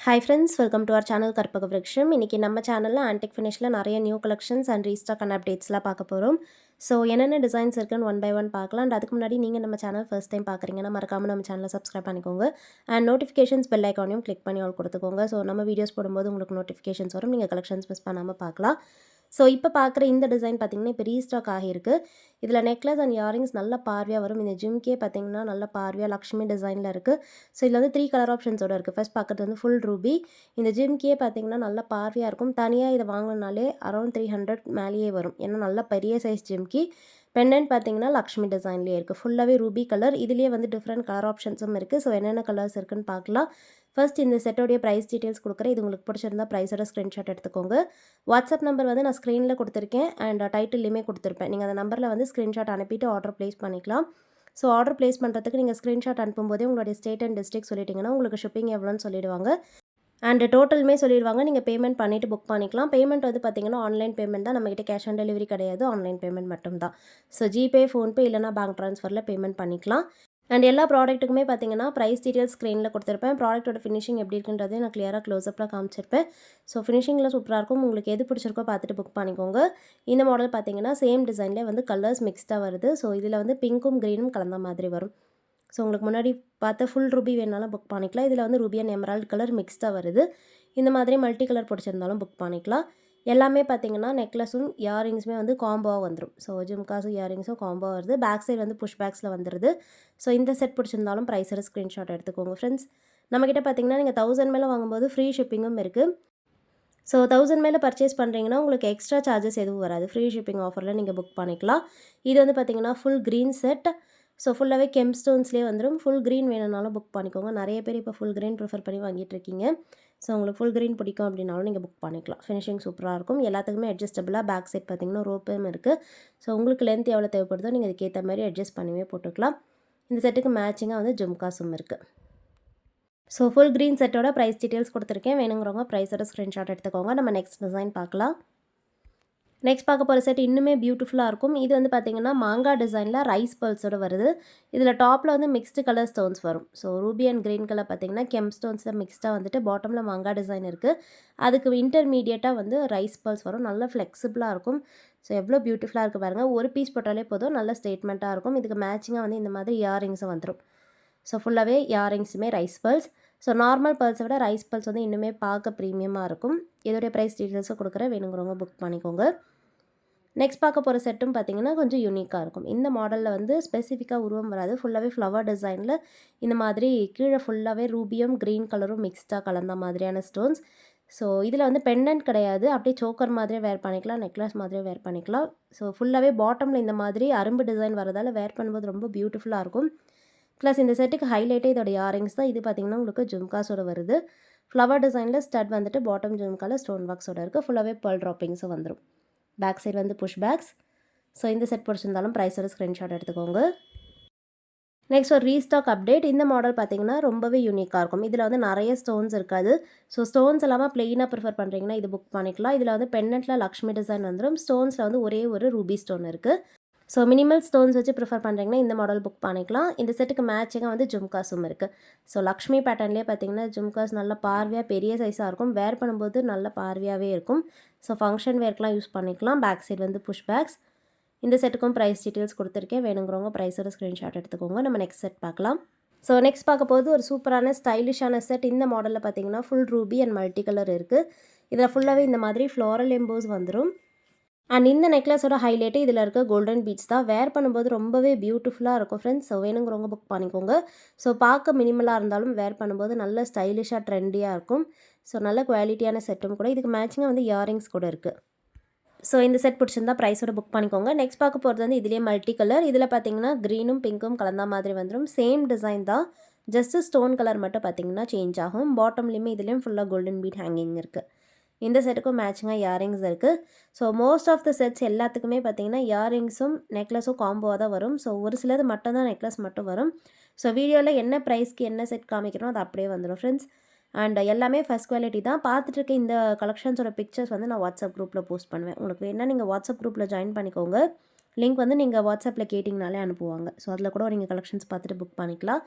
Hi friends, welcome to our channel கற்பக விருட்சம். இன்னைக்கு நம்ம சேனல்ல ஆன்டிக் ஃபினிஷ்ல நிறைய new collections and restock and அப்டேட்ஸ்லாம் பார்க்க போகிறோம். ஸோ என்னென்ன டிசைன்ஸ் இருக்குன்னு ஒன் பை ஒன் பார்க்கலாம். அண்ட் அதுக்கு முன்னாடி நீங்கள் நம்ம சேனல் ஃபர்ஸ்ட் டைம் பார்க்குறீங்கன்னா மறக்காமல் நம்ம சேனலை சப்ஸ்கிரைப் பண்ணிக்கோங்க. அண்ட் நோட்டிஃபிகேஷன்ஸ் பெல் ஐக்கானையும் கிளிக் பண்ணி ஆல் கொடுத்துக்கோங்க. ஸோ நம்ம வீடியோஸ் போடும்போது உங்களுக்கு நோட்டிஃபிகேஷன்ஸ் வரும், நீங்கள் கலெக்ஷன்ஸ் மிஸ் பண்ணாமல் பார்க்கலாம். ஸோ இப்போ பார்க்குற இந்த டிசைன் பார்த்திங்கன்னா இப்போ ரீஸ்டாக் ஆகியிருக்கு. இதில் நெக்லஸ் அண்ட் இயரிங்ஸ் நல்ல பார்வையாக வரும். இந்த ஜிம்கே பார்த்திங்கன்னா நல்ல பார்வையாக லக்ஷ்மி டிசைனில் இருக்குது. ஸோ இதில் வந்து 3 கலர் ஆப்ஷன்ஸோடு இருக்குது. ஃபர்ஸ்ட் பார்க்குறது வந்து ஃபுல் ரூபி. இந்த ஜிம்கே பார்த்திங்கன்னா நல்ல பார்வையாக இருக்கும். தனியாக இதை வாங்கினாலே அரௌண்ட் 300 மேலேயே வரும். ஏன்னா நல்ல பெரிய சைஸ் ஜிம்கி. பெண்டன்ட் பார்த்திங்கன்னா லக்ஷ்மி டிசைன்லேயே இருக்குது. ஃபுல்லாகவே ரூபி கலர். இதுலேயே வந்து டிஃப்ரெண்ட் கலர் ஆப்ஷன்ஸும் இருக்குது. ஸோ என்னென்ன கலர்ஸ் இருக்குன்னு பார்க்கலாம். ஃபர்ஸ்ட் இந்த செட்டோடைய ப்ரைஸ் டீட்டெயில்ஸ் கொடுக்குறேன். இது உங்களுக்கு பிடிச்சிருந்தா ப்ரைஸோட ஸ்க்ரீன்ஷாட் எடுத்துக்கோங்க. வாட்ஸ்அப் நம்பர் வந்து நான் ஸ்க்ரீனில் கொடுத்துருக்கேன் அண்ட் டைட்டில்லையுமே கொடுத்துருப்பேன். நீங்கள் அந்த நம்பரில் வந்து ஸ்க்ரீன்ஷாட் அனுப்பிட்டு ஆர்டர் ப்ளேஸ் பண்ணிக்கலாம். ஸோ ஆர்டர் ப்ளேஸ் பண்ணுறதுக்கு நீங்கள் ஸ்க்ரீன்ஷாட் அனுப்பும்போதே உங்களுடைய ஸ்டேட் அண்ட் டிஸ்ட்ரிக்ட் சொல்லிட்டீங்கன்னா உங்களுக்கு ஷிப்பிங் எவ்வளோன்னு சொல்லிடுவாங்க. அண்ட் டோட்டலுமே சொல்லிடுவாங்க. நீங்கள் பேமெண்ட் பண்ணிவிட்டு புக் பண்ணிக்கலாம். பேமெண்ட் வந்து பார்த்திங்கன்னா ஆன்லைன் பேமெண்ட் தான். நம்மகிட்ட கேஷ் ஆன் டெலிவரி கிடையாது, ஆன்லைன் பேமெண்ட் மட்டும்தான். ஸோ ஜிபே, ஃபோன்பே இல்லைனா பேங்க் ட்ரான்ஸ்ஃபரில் பேமெண்ட் பண்ணிக்கலாம். அண்ட் எல்லா ப்ராடக்ட்டுக்குமே பார்த்திங்கன்னா ப்ரைஸ் டீட்டெயில்ஸ் ஸ்க்ரீனில் கொடுத்துருப்பேன். ப்ராடக்ட்டோட ஃபினிஷிங் எப்படி இருக்குன்றதே நான் கிளியராக க்ளோஸ்அப்பில் காமிச்சிருப்பேன். ஸோ ஃபினிஷிங்கில் சூப்பராக இருக்கும். உங்களுக்கு எது பிடிச்சிருக்கோ பார்த்துட்டு புக் பண்ணிக்கோங்க. இந்த மாடல் பார்த்திங்கன்னா சேம் டிசைன்லேயே வந்து கலர்ஸ் மிக்ஸ்டாக வருது. ஸோ இதில் வந்து பிங்க்கும் க்ரீனும் கலந்த மாதிரி வரும். ஸோ உங்களுக்கு முன்னாடி பார்த்த ஃபுல் ரூபி வேணாலும் புக் பண்ணிக்கலாம். இதில் வந்து ரூபி அண்ட் எமரால்ட் கலர் மிக்ஸ்டாக வருது. இந்த மாதிரி மல்டி கலர் பிடிச்சிருந்தாலும் புக் பண்ணிக்கலாம். எல்லாமே பார்த்திங்கன்னா நெக்லஸும் இயரிங்ஸுமே வந்து காம்போவாக வந்துடும். ஸோ ஜிம்காஸும் இயரிங்ஸும் காம்போவாக வருது. பேக் சைடு வந்து புஷ் பேக்ஸில் வந்துடுது. ஸோ இந்த செட் பிடிச்சிருந்தாலும் ப்ரைஸோட ஸ்க்ரீன்ஷாட் எடுத்துக்கோங்க ஃப்ரெண்ட்ஸ். நம்மக்கிட்ட பார்த்திங்கன்னா நீங்கள் 1000 மேலே வாங்கும்போது ஃப்ரீ ஷிப்பிங்கும் இருக்குது. ஸோ 1000 மேலே பர்ச்சேஸ் பண்ணுறீங்கன்னா உங்களுக்கு எக்ஸ்ட்ரா சார்ஜஸ் எதுவும் வராது. ஃப்ரீ ஷிப்பிங் ஆஃபரில் நீங்கள் புக் பண்ணிக்கலாம். இது வந்து பார்த்திங்கன்னா ஃபுல் க்ரீன் செட். ஸோ ஃபுல்லாகவே கெம் ஸ்டோன்ஸ்லேயே வந்துடும். ஃபுல் க்ரீன் வேணும்னாலும் புக் பண்ணிக்கோங்க. நிறைய பேர் இப்போ ஃபுல் க்ரீன் ப்ரிஃபர் பண்ணி வாங்கிட்டு இருக்கீங்க. ஸோ உங்களுக்கு ஃபுல் க்ரீன் பிடிக்கும் அப்படின்னாலும் நீங்கள் புக் பண்ணிக்கலாம். ஃபினிஷிங் சூப்பராக இருக்கும். எல்லாத்துக்குமே அட்ஜஸ்டபிளாக பேக் சைட் பார்த்திங்கன்னா ரோப்பும் இருக்குது. ஸோ உங்களுக்கு லென்த் எவ்வளோ தேவைப்படுதோ நீங்கள் அதுக்கேற்ற மாதிரி அட்ஜஸ்ட் பண்ணியே போட்டுக்கலாம். இந்த செட்டுக்கு மேட்சிங்காக வந்து ஜும்காஸும் இருக்குது. ஸோ ஃபுல் க்ரீன் செட்டோட ப்ரைஸ் டீட்டெயில்ஸ் கொடுத்துருக்கேன். வேணுங்கிறவங்க ப்ரைஸோட ஸ்க்ரீன்ஷாட் எடுத்துக்கோங்க. நம்ம நெக்ஸ்ட் டிசைன் பார்க்கலாம். நெக்ஸ்ட் பார்க்க போகிற செட் இன்னுமே பியூட்டிஃபுல்லாக இருக்கும். இது வந்து பார்த்திங்கன்னா மாங்காய் டிசைனில் ரைஸ் பர்ல்ஸோடு வருது. இதில் டாப்பில் வந்து மிக்ஸ்டு கலர் ஸ்டோன்ஸ் வரும். So Ruby and green colour பார்த்திங்கன்னா கெம் ஸ்டோன்ஸில் மிக்ஸ்டாக வந்துட்டு பாட்டமில் மாங்காய் டிசைன் இருக்குது. அதுக்கு இன்டர்மீடியட்டாக வந்து ரைஸ் பர்ல்ஸ் வரும். நல்லா ஃப்ளெக்சிபிளாக இருக்கும். ஸோ எவ்வளோ பியூட்டிஃபுல்லாக இருக்குது பாருங்கள். ஒரு பீஸ் போட்டாலே போதும், நல்ல ஸ்டேட்மெண்ட்டாக இருக்கும். இதுக்கு மேட்சிங்காக வந்து இந்த மாதிரி இயரிங்ஸும் வந்துடும். ஸோ ஃபுல்லாகவே இயரிங்ஸுமே ரைஸ் பர்ல்ஸ். ஸோ நார்மல் பர்ல்ஸை விட ரைஸ் பர்ல்ஸ் வந்து இன்னுமே பார்க்க ப்ரீமியமாக இருக்கும். இதோடைய ப்ரைஸ் டீட்டெயில்ஸும் கொடுக்குறேன், வேணுங்கிறவங்க புக் பண்ணிக்கோங்க. நெக்ஸ்ட் பார்க்க போகிற செட்டும் பார்த்திங்கன்னா கொஞ்சம் யூனிக்காக இருக்கும். இந்த மாடலில் வந்து ஸ்பெசிஃபிக்காக உருவம் வராது. ஃபுல்லாகவே ஃப்ளவர் டிசைனில் இந்த மாதிரி கீழே ஃபுல்லாகவே ரூபியும் க்ரீன் கலரும் மிக்ஸ்டாக கலந்த மாதிரியான ஸ்டோன்ஸ். ஸோ இதில் வந்து பெண்டன்ட் கிடையாது. அப்படியே சோக்கர் மாதிரியே வேர் பண்ணிக்கலாம், நெக்லஸ் மாதிரியே வேர் பண்ணிக்கலாம். ஸோ ஃபுல்லாகவே பாட்டமில் இந்த மாதிரி அரும்பு டிசைன் வரதால் வேர் பண்ணும்போது ரொம்ப பியூட்டிஃபுல்லாக இருக்கும். ப்ளஸ் இந்த செட்டுக்கு ஹைலைட்டே இதோட இயரிங்ஸ் தான். இது பார்த்திங்கன்னா உங்களுக்கு ஜும்காஸோட வருது. ஃப்ளவர் டிசைனில் ஸ்டட் வந்துட்டு பாட்டம் ஜும்காவில் ஸ்டோன் பாக்ஸோட இருக்குது. ஃபுல்லாகவே பேர்ல் ட்ராப்பிங்ஸும் வந்துடும். பேக் சைடு வந்து புஷ் பேக்ஸ். ஸோ இந்த செட் பிடிச்சிருந்தாலும் ப்ரைஸோட ஸ்க்ரீன்ஷாட் எடுத்துக்கோங்க. நெக்ஸ்ட் ஒரு ரீஸ்டாக் அப்டேட். இந்த மாடல் பார்த்திங்கன்னா ரொம்பவே யூனிக்காக இருக்கும். இதில் வந்து நிறைய ஸ்டோன்ஸ் இருக்காது. ஸோ ஸ்டோன்ஸ் இல்லாமல் ப்ளெயினாக ப்ரிஃபர் பண்ணுறீங்கன்னா இது புக் பண்ணிக்கலாம். இதில் வந்து பெண்டன்ட்டில் லக்ஷ்மி டிசைன் வந்துடும். ஸ்டோன்ஸில் வந்து ஒரே ஒரு ரூபி ஸ்டோன் இருக்குது. ஸோ மினிமல் ஸ்டோன்ஸ் வச்சு ப்ரிஃபர் பண்ணுறீங்கன்னா இந்த மாடல் புக் பண்ணிக்கலாம். இந்த செட்டுக்கு மேட்சிங்காக வந்து ஜும்காஸும் இருக்குது. ஸோ லக்ஷ்மி பேட்டர்ன்லேயே பார்த்திங்கன்னா ஜும்காஸ் நல்ல பார்வையாக பெரிய சைஸாக இருக்கும். வேர் பண்ணும்போது நல்ல பார்வையாகவே இருக்கும். ஸோ ஃபங்க்ஷன் வேர்க்கெலாம் யூஸ் பண்ணிக்கலாம். பேக் சைடு வந்து புஷ் பேக்ஸ். இந்த செட்டுக்கும் ப்ரைஸ் டீட்டெயில்ஸ் கொடுத்துருக்கேன், வேணுங்கிறவங்க ப்ரைஸோட ஸ்க்ரீன்ஷாட் எடுத்துக்கோங்க. நம்ம நெக்ஸ்ட் செட் பார்க்கலாம். ஸோ நெக்ஸ்ட் பார்க்க போது ஒரு சூப்பரான ஸ்டைலிஷான செட். இந்த மாடலில் பார்த்திங்கன்னா full Ruby and multi colour இருக்குது. இதில் ஃபுல்லாகவே இந்த மாதிரி ஃப்ளோரல் எம்போஸ் வந்துடும். அண்ட் இந்த நெக்லஸோட ஹைலைட்டே இதில் இருக்க கோல்டன் பீட்ஸ் தான். வேர் பண்ணும்போது ரொம்பவே பியூட்டிஃபுல்லாக இருக்கும் ஃப்ரெண்ட்ஸ். ஸோ வேணுங்கிறவங்க புக் பண்ணிக்கோங்க. ஸோ பார்க்க மினிமலாக இருந்தாலும் வேர் பண்ணும்போது நல்ல ஸ்டைலிஷாக ட்ரெண்டியாக இருக்கும். ஸோ நல்ல குவாலிட்டியான செட்டும் கூட. இதுக்கு மேட்சிங்காக வந்து இயரிங்ஸ் கூட இருக்குது. ஸோ இந்த செட் பிடிச்சிருந்தா ப்ரைஸோட புக் பண்ணிக்கோங்க. நெக்ஸ்ட் பார்க்க போகிறது வந்து இதுலேயே மல்டி கலர். இதில் பார்த்தீங்கன்னா க்ரீனும் பிங்க்கும் கலந்த மாதிரி வந்துடும். சேம் டிசைன் தான், ஜஸ்ட்டு ஸ்டோன் கலர் மட்டும் பார்த்தீங்கன்னா சேஞ்ச் ஆகும். பாட்டம்லேயுமே இதுலேயும் ஃபுல்லாக கோல்டன் பீட் ஹேங்கிங் இருக்குது. இந்த செட்டுக்கும் மேட்சிங்காக இயரிங்ஸ் இருக்குது. So most of the sets எல்லாத்துக்குமே பார்த்திங்கன்னா இயரிங்ஸும் நெக்லஸும் காம்போவாக தான் வரும். ஸோ ஒரு சிலது மட்டும் தான் நெக்லஸ் மட்டும் வரும். ஸோ வீடியோவில் என்ன ப்ரைஸ்க்கு என்ன செட் காமிக்கிறோம் அது அப்படியே வந்துடும் ஃப்ரெண்ட்ஸ். அண்ட் எல்லாமே ஃபஸ்ட் குவாலிட்டி தான். பார்த்துட்டு இருக்க இந்த கலெக்ஷன்ஸோட பிக்சர்ஸ் வந்து நான் வாட்ஸ்அப் குரூப்பில் போஸ்ட் பண்ணுவேன். உங்களுக்கு வேணால் நீங்கள் வாட்ஸ்அப் குரூப்பில் ஜாயின் பண்ணிக்கோங்க. லிங்க் வந்து நீங்கள் வாட்ஸ்அப்பில் கேட்டிங்கனாலே அனுப்புவாங்க. ஸோ அதில் கூட நீங்கள் கலெக்ஷன்ஸ் பார்த்துட்டு புக் பண்ணிக்கலாம்.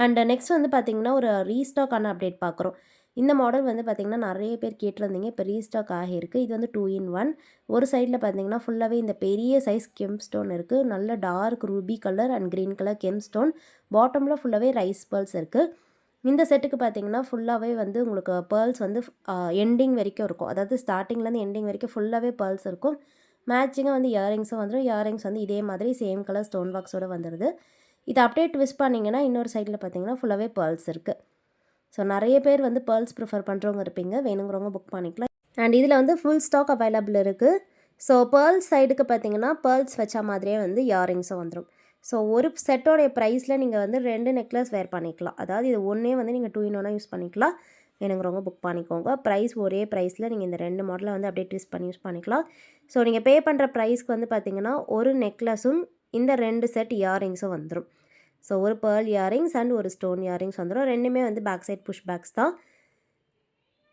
அண்ட் நெக்ஸ்ட் வந்து பார்த்திங்கன்னா ஒரு ரீஸ்டாக்கான அப்டேட் பார்க்குறோம். இந்த மாடல் வந்து பார்த்திங்கன்னா நிறைய பேர் கேட்டிருந்தீங்க. இப்போ ரீஸ்டாக் ஆகியிருக்கு. இது வந்து 2 in 1. ஒரு சைடில் பார்த்திங்கன்னா ஃபுல்லாகவே இந்த பெரிய சைஸ் கெம் ஸ்டோன் இருக்குது. நல்ல dark ruby colour and green colour gemstone. பாட்டமில் ஃபுல்லாகவே ரைஸ் பேர்ல்ஸ் இருக்குது. இந்த செட்டுக்கு பார்த்திங்கன்னா ஃபுல்லாகவே வந்து உங்களுக்கு பேர்ல்ஸ் வந்து எண்டிங் வரைக்கும் இருக்கும். அதாவது ஸ்டார்டிங்லேருந்து எண்டிங் வரைக்கும் ஃபுல்லாகவே பேர்ல்ஸ் இருக்கும். மேட்சிங்காக வந்து இயரிங்ஸும் வந்துடும். இயரிங்ஸ் வந்து இதே மாதிரி சேம் கலர் ஸ்டோன் பாக்ஸோடு வந்துடுது. இதை அப்படியே ட்விஸ்ட் பண்ணிங்கன்னா இன்னொரு சைடில் பார்த்திங்கன்னா ஃபுல்லாகவே பேர்ல்ஸ் இருக்குது. ஸோ நிறைய பேர் வந்து பேர்ல்ஸ் ப்ரிஃபர் பண்ணுறவங்க இருப்பீங்க. வேணுங்கிறவங்க புக் பண்ணிக்கலாம். அண்ட் இதில் வந்து ஃபுல் ஸ்டாக் அவைலபிள் இருக்குது. ஸோ பேர்ல்ஸ் சைடுக்கு பார்த்திங்கன்னா பேர்ல்ஸ் வச்ச மாதிரியே வந்து இயரிங்ஸும் வந்துடும். ஸோ ஒரு செட்டோடைய ப்ரைஸில் நீங்கள் வந்து 2 நெக்லஸ் வேர் பண்ணிக்கலாம். அதாவது இது ஒன்றே வந்து நீங்கள் 2 in 1 யூஸ் பண்ணிக்கலாம். வேணுங்கிறவங்க புக் பண்ணிக்கோங்க. ப்ரைஸ் ஒரே ப்ரைஸில் நீங்கள் இந்த 2 மாடலை வந்து அப்படியே ட்விஸ்ட் பண்ணி யூஸ் பண்ணிக்கலாம். ஸோ நீங்கள் பே பண்ணுற ப்ரைஸ்க்கு வந்து பார்த்திங்கன்னா ஒரு நெக்லஸும் இந்த 2 செட் இயரிங்ஸும் வந்துடும். ஸோ ஒரு பேர்ல் இயரிங்ஸ் அண்ட் ஒரு ஸ்டோன் இயரிங்ஸ் வந்துடும். ரெண்டுமே வந்து பேக் சைட் புஷ் பேக்ஸ் தான்.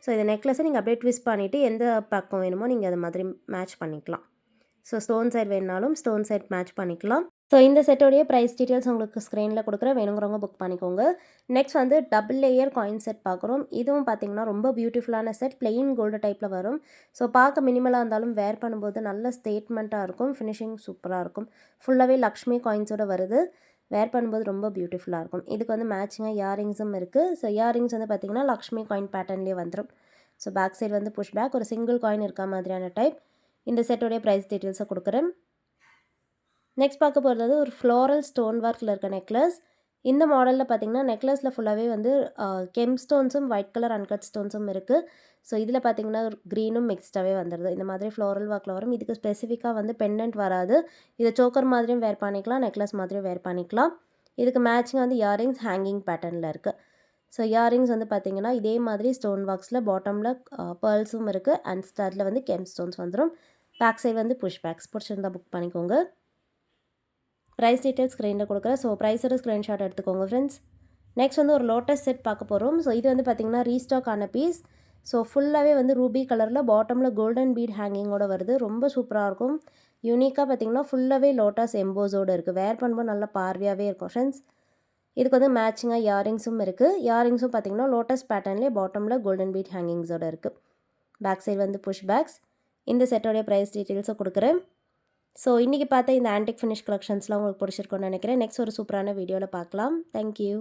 ஸோ இந்த நெக்லஸை நீங்கள் அப்படியே ட்விஸ்ட் பண்ணிவிட்டு எந்த பக்கம் வேணுமோ நீங்கள் அது மாதிரி மேட்ச் பண்ணிக்கலாம். ஸோ ஸ்டோன் சைட் வேணுனாலும் ஸ்டோன் சைட் மேட்ச் பண்ணிக்கலாம். ஸோ இந்த செட்டோடைய ப்ரைஸ் டீட்டெயில்ஸ் உங்களுக்கு ஸ்க்ரீனில் கொடுக்குறேன். வேணுங்கிறவங்க புக் பண்ணிக்கோங்க. நெக்ஸ்ட் வந்து டபுள் லேயர் காயின் செட் பார்க்குறோம். இதுவும் பார்த்திங்கன்னா ரொம்ப பியூட்டிஃபுல்லான செட். பிளெயின் கோல்டு டைப்பில் வரும். ஸோ பார்க்க மினிமலாக இருந்தாலும் வேர் பண்ணும்போது நல்ல ஸ்டேட்மெண்ட்டாக இருக்கும். ஃபினிஷிங் சூப்பராக இருக்கும். ஃபுல்லாகவே லக்ஷ்மி காயின்ஸோடு வருது. வேர் பண்ணும்போது ரொம்ப பியூட்டிஃபுல்லாக இருக்கும். இதுக்கு வந்து மேட்சிங்காக இயரிங்ஸும் இருக்குது. ஸோ இயரிங்ஸ் வந்து பார்த்திங்கன்னா லக்ஷ்மி காயின் பேட்டர்ன்லேயே வந்துடும். ஸோ பேக் சைடு வந்து புஷ் பேக் ஒரு சிங்கிள் காயின் இருக்க மாதிரியான டைப். இந்த செட்டோடைய ப்ரைஸ் டீட்டெயில்ஸை கொடுக்குறேன். நெக்ஸ்ட் பார்க்க போகிறது ஒரு ஃப்ளோரல் ஸ்டோன் ஒர்க்கில் இருக்க நெக்லஸ். இந்த மாடலில் பார்த்திங்கன்னா நெக்லஸில் ஃபுல்லாகவே வந்து கெம் ஸ்டோன்ஸும் ஒயிட் கலர் அன்கட் ஸ்டோன்ஸும் இருக்குது. ஸோ இதில் பார்த்திங்கன்னா க்ரீனும் மிக்ஸ்டாகவே வந்துடுது. இந்த மாதிரி ஃப்ளோரல் ஒர்க்கில் வரும். இதுக்கு ஸ்பெசிஃபிக்காக வந்து பெண்டன்ட் வராது. இதை சோக்கர் மாதிரியும் வேர் பண்ணிக்கலாம், நெக்லஸ் மாதிரியும் வேர் பண்ணிக்கலாம். இதுக்கு மேட்சிங்காக வந்து இயரிங்ஸ் ஹேங்கிங் பேட்டர்னில் இருக்குது. ஸோ இயரிங்ஸ் வந்து பார்த்திங்கன்னா இதே மாதிரி ஸ்டோன் பாக்ஸில் பாட்டமில் பேர்ல்ஸும் இருக்குது அண்ட் ஸ்டார்டில் வந்து கெம் ஸ்டோன்ஸ் வந்துடும். பேக் சைடு வந்து புஷ் பேக்ஸ். பிடிச்சிருந்தா புக் பண்ணிக்கோங்க. ப்ரைஸ் டீட்டெயில்ஸ் ஸ்க்ரீனில் கொடுக்குறேன். ஸோ ப்ரைஸோட ஸ்க்ரீன்ஷாட் எடுத்துக்கோங்க ஃப்ரெண்ட்ஸ். நெக்ஸ்ட் வந்து ஒரு லோட்டஸ் செட் பார்க்க போகிறோம். ஸோ இது வந்து பார்த்திங்கன்னா ரீஸ்டாக் ஆன பீஸ். ஸோ ஃபுல்லாகவே வந்து ரூபி கலரில் பாட்டமில் கோல்டன் பீட் ஹேங்கிங்கோடு வருது. ரொம்ப சூப்பராக இருக்கும். யூனிக்காக பார்த்திங்கன்னா ஃபுல்லாகவே லோட்டஸ் எம்போஸோடு இருக்குது. வேர் பண்ணும்போது நல்லா பார்வையாகவே இருக்கும் ஃப்ரெண்ட்ஸ். இதுக்கு வந்து மேட்சிங்காக இயரிங்ஸும் இருக்குது. இயரிங்ஸும் பார்த்திங்கன்னா லோட்டஸ் பேட்டர்ன்லேயே பாட்டமில் கோல்டன் பீட் ஹேங்கிங்ஸோடு இருக்குது. பேக் சைடு வந்து புஷ் பேக்ஸ். இந்த செட்டோடைய ப்ரைஸ் டீட்டெயில்ஸை கொடுக்குறேன். ஸோ இன்றைக்கி பார்த்த இந்த ஆன்டிக் ஃபினிஷ் கலெக்ஷன்ஸ்லாம் உங்களுக்கு பிடிச்சிருக்குன்னு நினைக்கிறேன். நெக்ஸ்ட் ஒரு சூப்பரான வீடியோவில் பார்க்கலாம். தேங்க்யூ.